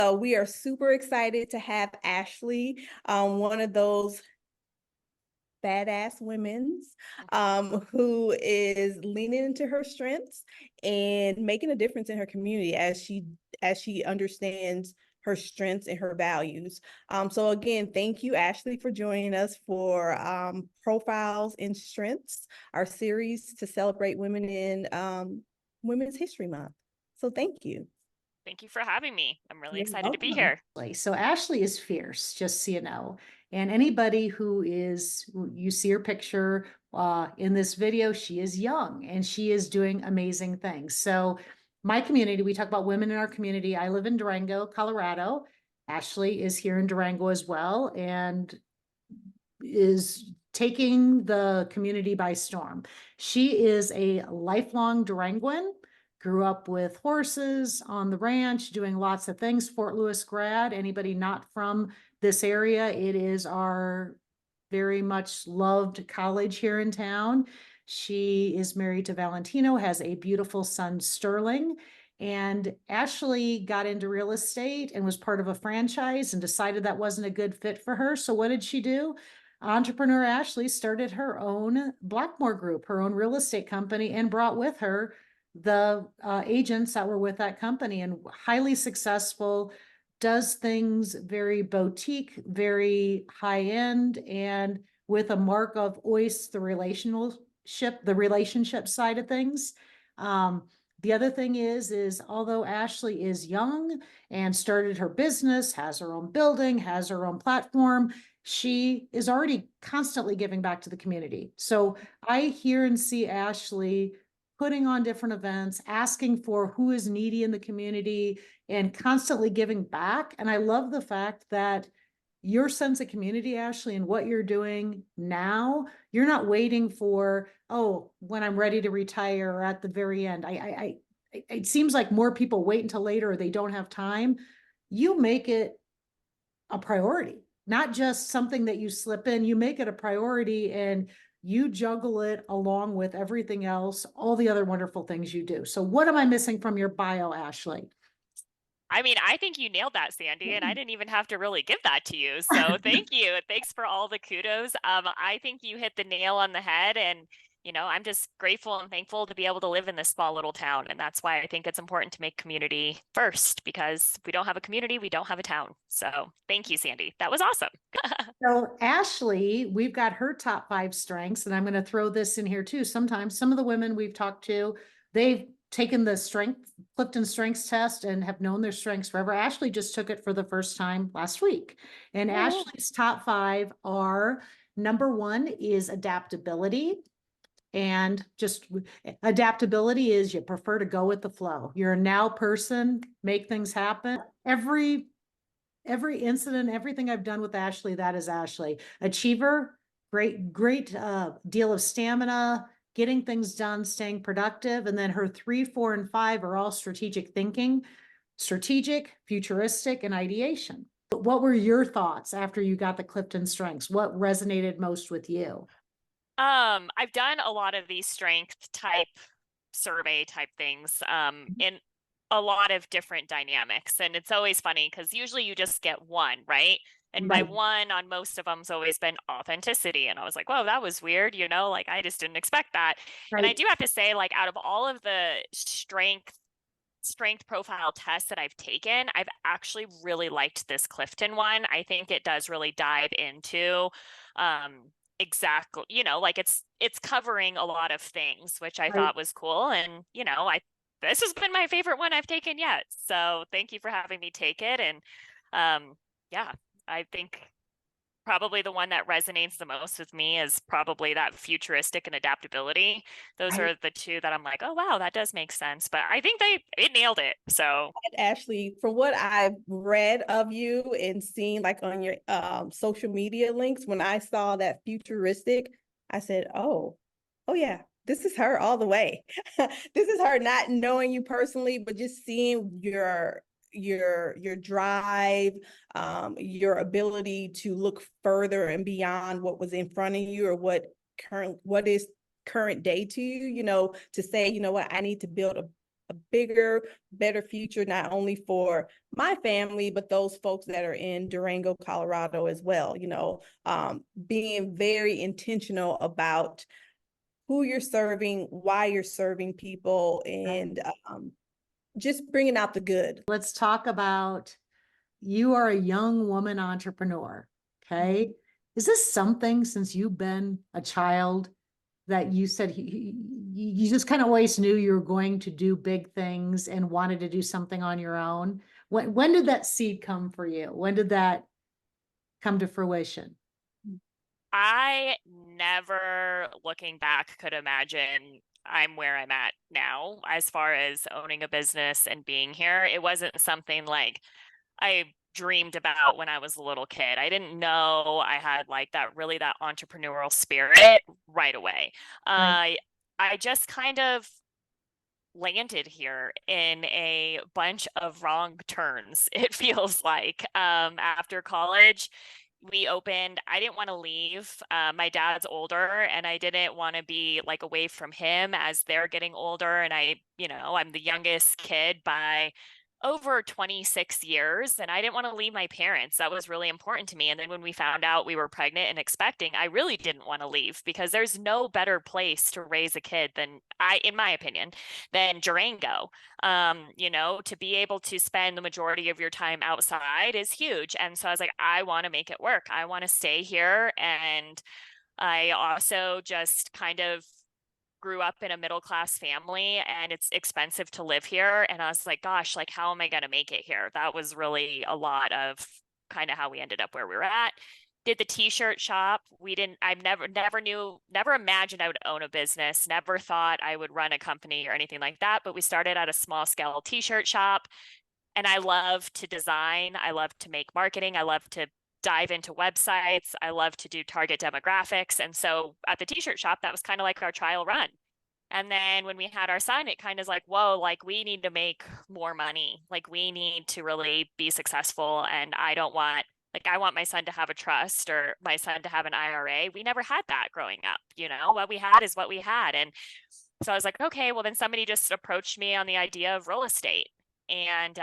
We are super excited to have Ashley, one of those badass women's who is leaning into her strengths and making a difference in her community as she understands her strengths and her values. So again, thank you, Ashley, for joining us for Profiles in Strengths, our series to celebrate women in Women's History Month. So thank you. Thank you for having me. I'm really You're excited to be welcome. here. So Ashley is fierce, just so you know. And anybody you see her picture in this video, she is young and she is doing amazing things. So my community, we talk about women in our community. I live in Durango, Colorado. Ashley is here in Durango as well and is taking the community by storm. She is a lifelong Durangoan. Grew up with horses on the ranch, doing lots of things. Fort Lewis grad. Anybody not from this area, it is our very much loved college here in town. She is married to Valentino, has a beautiful son, Sterling. And Ashley got into real estate and was part of a franchise and decided that wasn't a good fit for her. So what did she do? Entrepreneur Ashley started her own Blackmore group, her own real estate company, and brought with her the agents that were with that company, and highly successful, does things very boutique, very high end, and with a mark of always the relationship side of things. The other thing is although Ashley is young and started her business, has her own building, has her own platform, she is already constantly giving back to the community. So I hear and see Ashley putting on different events, asking for who is needy in the community, and constantly giving back. And I love the fact that your sense of community, Ashley, and what you're doing now, you're not waiting for, oh, when I'm ready to retire or at the very end. It seems like more people wait until later or they don't have time. You make it a priority, not just something that you slip in. You make it a priority and you juggle it along with everything else, all the other wonderful things you do. So what am I missing from your bio, Ashley? I mean, I think you nailed that, Sandy, and I didn't even have to really give that to you. So thank you. Thanks for all the kudos. I think you hit the nail on the head, and I'm just grateful and thankful to be able to live in this small little town. And that's why I think it's important to make community first, because if we don't have a community, we don't have a town. So thank you, Sandy. That was awesome. So Ashley, we've got her top 5 strengths, and I'm going to throw this in here too. Sometimes some of the women we've talked to, they've taken the CliftonStrengths test and have known their strengths forever. Ashley just took it for the first time last week. And Ashley's top 5 are, number 1 is adaptability. And just adaptability is you prefer to go with the flow. You're a now person, make things happen. Every incident, everything I've done with Ashley, that is Ashley. Achiever, great deal of stamina, getting things done, staying productive. And then her 3, 4, and 5 are all strategic thinking, strategic, futuristic, and ideation. What were your thoughts after you got the CliftonStrengths? What resonated most with you? I've done a lot of these strength type survey type things in a lot of different dynamics. And it's always funny because usually you just get one, right? And my one on most of them's always been authenticity. And I was like, whoa, that was weird. Like I just didn't expect that. Right. And I do have to say, like, out of all of the strength profile tests that I've taken, I've actually really liked this Clifton one. I think it does really dive into exactly, like it's covering a lot of things, which I thought was cool. And this has been my favorite one I've taken yet. So thank you for having me take it. And yeah, I think probably the one that resonates the most with me is probably that futuristic and adaptability. Those are the 2 that I'm like, oh wow, that does make sense. But I think it nailed it. So Ashley, from what I've read of you and seen like on your social media links, when I saw that futuristic, I said, oh yeah, this is her all the way. This is her, not knowing you personally, but just seeing your drive, your ability to look further and beyond what was in front of you or what is current day to you, to say, what, I need to build a bigger, better future, not only for my family, but those folks that are in Durango, Colorado as well. Being very intentional about who you're serving, why you're serving people, and just bringing out the good. Let's talk about, you are a young woman entrepreneur. Okay. Is this something, since you've been a child, that you said you just kind of always knew you were going to do big things and wanted to do something on your own? When did that seed come for you? When did that come to fruition? I never, looking back, could imagine I'm where I'm at now as far as owning a business and being here. It wasn't something like I dreamed about when I was a little kid. I didn't know I had like that entrepreneurial spirit right away. Right. I just kind of landed here in a bunch of wrong turns, it feels like. After college, I didn't want to leave. My dad's older and I didn't want to be like away from him as they're getting older. And I'm the youngest kid by over 26 years and I didn't want to leave my parents. That was really important to me. And then when we found out we were pregnant and expecting, I really didn't want to leave because there's no better place to raise a kid in my opinion, than Durango. To be able to spend the majority of your time outside is huge. And so I was like, I want to make it work. I want to stay here. And I also just kind of grew up in a middle class family and it's expensive to live here. And I was like, gosh, like, how am I going to make it here? That was really a lot of kind of how we ended up where we were at. Did the t-shirt shop. I've never imagined I would own a business, never thought I would run a company or anything like that. But we started at a small scale t-shirt shop and I love to design. I love to make marketing. I love to dive into websites. I love to do target demographics. And so at the t-shirt shop, that was kind of like our trial run. And then when we had our son, it kind of is like, whoa, like we need to make more money. Like we need to really be successful. And I want my son to have a trust or my son to have an IRA. We never had that growing up. What we had is what we had. And so I was like, okay, well, then somebody just approached me on the idea of real estate. And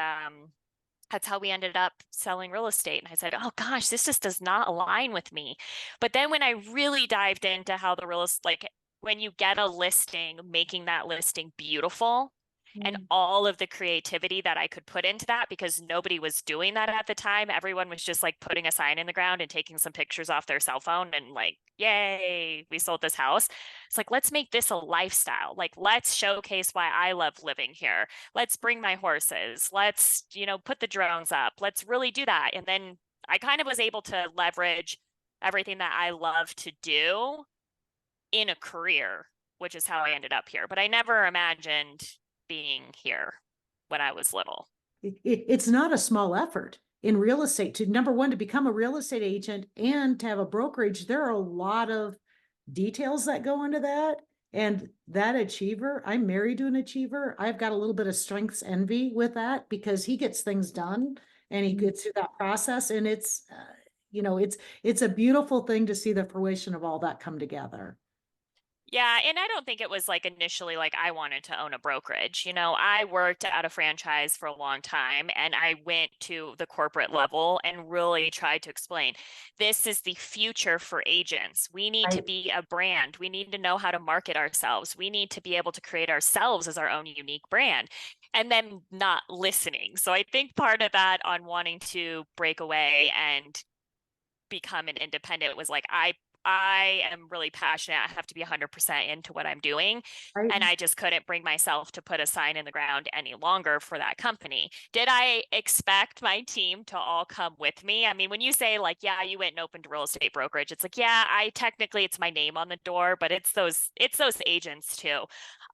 that's how we ended up selling real estate. And I said, oh gosh, this just does not align with me. But then when I really dived into how the real estate, like when you get a listing, making that listing beautiful and all of the creativity that I could put into that, because nobody was doing that at the time. Everyone was just like putting a sign in the ground and taking some pictures off their cell phone and like, yay, we sold this house. It's like, let's make this a lifestyle. Like, let's showcase why I love living here. Let's bring my horses. Let's, put the drones up. Let's really do that. And then I kind of was able to leverage everything that I love to do in a career, which is how I ended up here. But I never imagined being here when I was little. It's not a small effort in real estate to, number one, to become a real estate agent and to have a brokerage. There are a lot of details that go into that. And that achiever, I'm married to an achiever. I've got a little bit of strengths envy with that because he gets things done and he gets through that process. And it's a beautiful thing to see the fruition of all that come together. Yeah, and I don't think it was like initially like I wanted to own a brokerage. I worked at a franchise for a long time and I went to the corporate level and really tried to explain this is the future for agents. We need to be a brand. We need to know how to market ourselves. We need to be able to create ourselves as our own unique brand. And then not listening. So I think part of that on wanting to break away and become an independent was like I am really passionate. I have to be 100% into what I'm doing. Right. And I just couldn't bring myself to put a sign in the ground any longer for that company. Did I expect my team to all come with me? I mean, when you say like, yeah, you went and opened a real estate brokerage, it's like, yeah, it's my name on the door, but it's those agents too.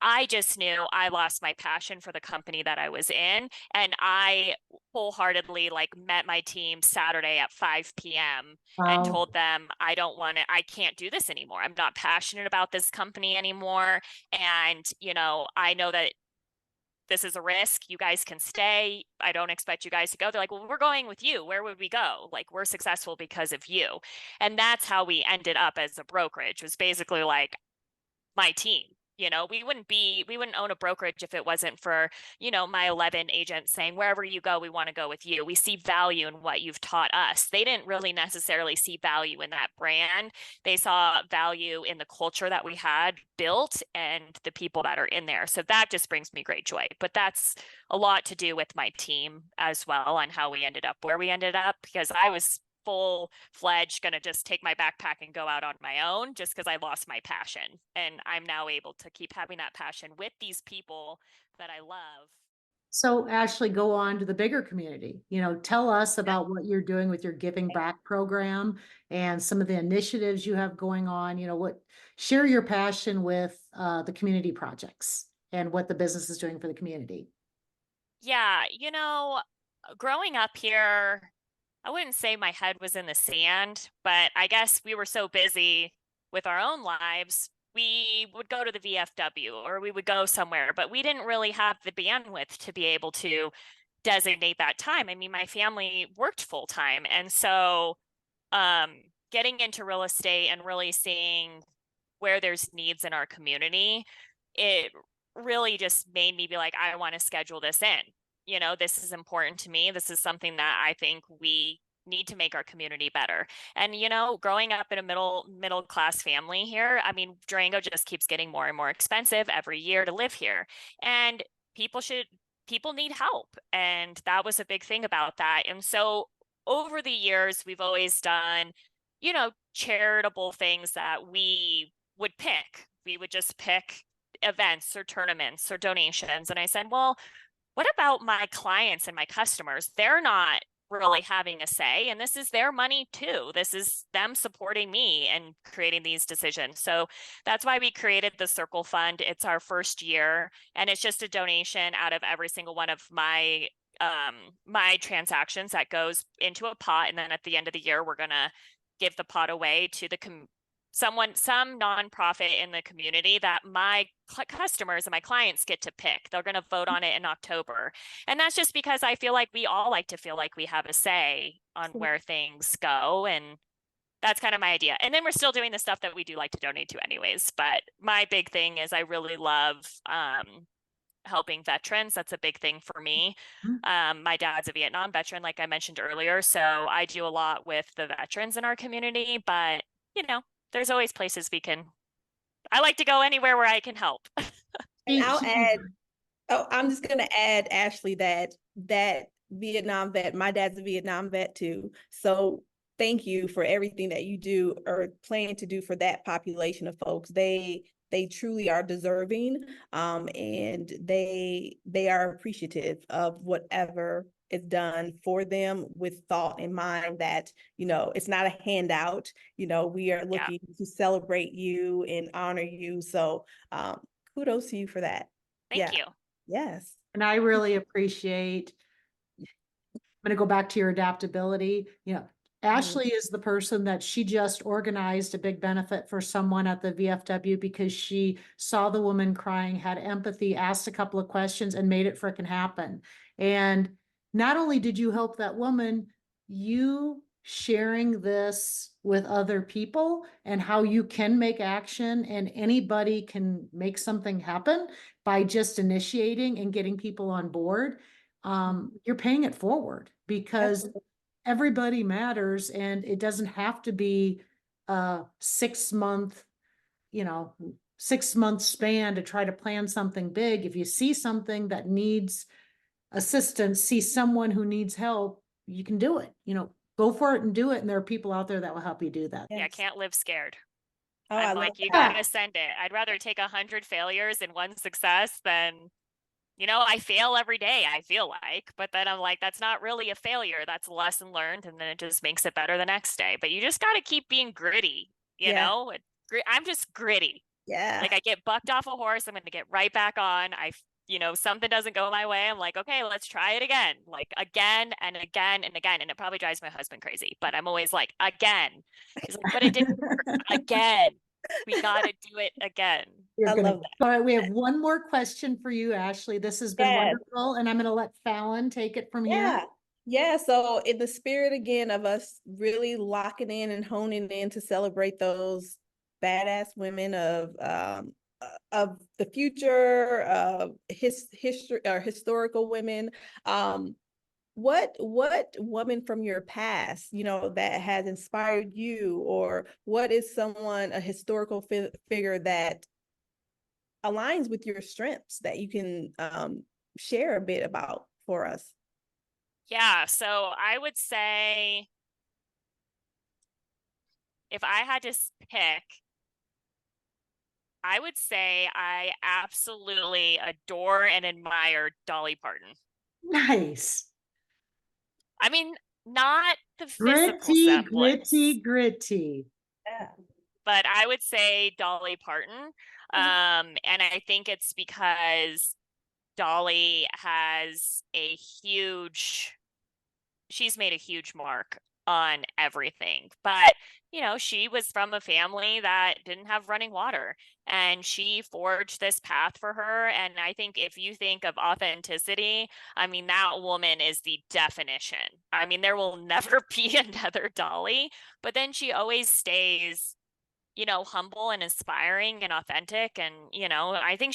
I just knew I lost my passion for the company that I was in. And I wholeheartedly like met my team Saturday at 5 p.m. and Wow. told them I can't do this anymore. I'm not passionate about this company anymore. And, I know that this is a risk. You guys can stay. I don't expect you guys to go. They're like, well, we're going with you. Where would we go? Like, we're successful because of you. And that's how we ended up as a brokerage, was basically like my team. You know, we wouldn't own a brokerage if it wasn't for, you know, my 11 agents saying, wherever you go, we want to go with you. We see value in what you've taught us. They didn't really necessarily see value in that brand. They saw value in the culture that we had built and the people that are in there. So that just brings me great joy. But that's a lot to do with my team as well on how we ended up where we ended up, because I was full-fledged gonna just take my backpack and go out on my own just because I lost my passion. And I'm now able to keep having that passion with these people that I love. So Ashley, go on to the bigger community. Tell us about what you're doing with your Giving Back program and some of the initiatives you have going on. Share your passion with the community projects and what the business is doing for the community. Yeah, growing up here, I wouldn't say my head was in the sand, but I guess we were so busy with our own lives. We would go to the VFW or we would go somewhere, but we didn't really have the bandwidth to be able to designate that time. I mean, my family worked full time. And so getting into real estate and really seeing where there's needs in our community, it really just made me be like, I want to schedule this in. This is important to me. This is something that I think we need to make our community better. And growing up in a middle class family here, I mean, Durango just keeps getting more and more expensive every year to live here. And people need help. And that was a big thing about that. And so over the years, we've always done, charitable things that we would pick. We would just pick events or tournaments or donations. And I said, well, what about my clients and my customers? They're not really having a say, and this is their money too. This is them supporting me and creating these decisions. So that's why we created the Circle Fund. It's our first year, and it's just a donation out of every single one of my transactions that goes into a pot. And then at the end of the year, we're going to give the pot away to some nonprofit in the community that my customers and my clients get to pick. They're going to vote on it in October. And that's just because I feel like we all like to feel like we have a say on where things go. And that's kind of my idea. And then we're still doing the stuff that we do like to donate to anyways. But my big thing is I really love helping veterans. That's a big thing for me. My dad's a Vietnam veteran, like I mentioned earlier. So I do a lot with the veterans in our community, but there's always places I like to go anywhere where I can help. And I'll add, I'm just going to add, Ashley, that Vietnam vet, my dad's a Vietnam vet too. So thank you for everything that you do or plan to do for that population of folks. They truly are deserving, and they are appreciative of whatever is done for them with thought in mind that, it's not a handout. We are looking to celebrate you and honor you. So kudos to you for that. Thank you. Yes. And I really appreciate, I'm going to go back to your adaptability. Ashley is the person that she just organized a big benefit for someone at the VFW because she saw the woman crying, had empathy, asked a couple of questions, and made it frickin' happen. And not only did you help that woman, you sharing this with other people and how you can make action and anybody can make something happen by just initiating and getting people on board. You're paying it forward because everybody matters, and it doesn't have to be a 6-month span to try to plan something big. If you see something that needs assistance, see someone who needs help, you can do it. Go for it and do it. And there are people out there that will help you do that. Yeah, I can't live scared. Oh, I'm like, you gotta send it. I'd rather take 100 failures and 1 success than, I fail every day, I feel like, but then I'm like, that's not really a failure. That's a lesson learned. And then it just makes it better the next day. But you just got to keep being gritty, know? I'm just gritty. Yeah. Like I get bucked off a horse, I'm going to get right back on. Something doesn't go my way. I'm like, okay, let's try it again. Like again and again and again. And it probably drives my husband crazy, but I'm always like, again. He's like, but it didn't work. Again. We got to do it again. I love that. All right, we have one more question for you, Ashley. This has been wonderful, and I'm going to let Fallon take it from here. Yeah. So in the spirit again of us really locking in and honing in to celebrate those badass women of the future, history or historical women. What woman from your past, that has inspired you, or what is someone, a historical figure that aligns with your strengths that you can share a bit about for us? Yeah, so I would say if I had to pick, I would say I absolutely adore and admire Dolly Parton. Nice. I mean, not the physical Gritty, semblance, gritty, gritty. Yeah. but I would say Dolly Parton. And I think it's because Dolly has she's made a huge mark on everything. But, she was from a family that didn't have running water, and she forged this path for her. And I think if you think of authenticity, I mean, that woman is the definition. I mean, there will never be another Dolly, but then she always stays, humble and inspiring and authentic. And, I think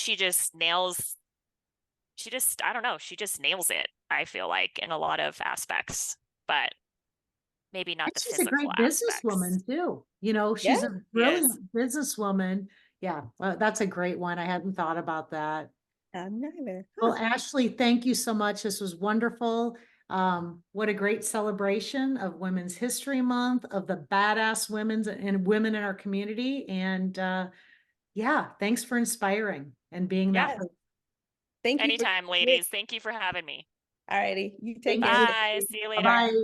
I don't know, she just nails it, I feel like, in a lot of aspects, but maybe not And the she's a physical great aspects. businesswoman too. Yeah. She's a Yes. brilliant businesswoman. Yeah, that's a great one. I hadn't thought about that. Neither. Well, Huh. Ashley, thank you so much. This was wonderful. What a great celebration of Women's History Month, of the badass women in our community. And yeah, thanks for inspiring and being that Yeah. person. Thank you for. Anytime, ladies. Thank you for having me. All righty. You take Thank care. you. Bye. See you later. Bye-bye.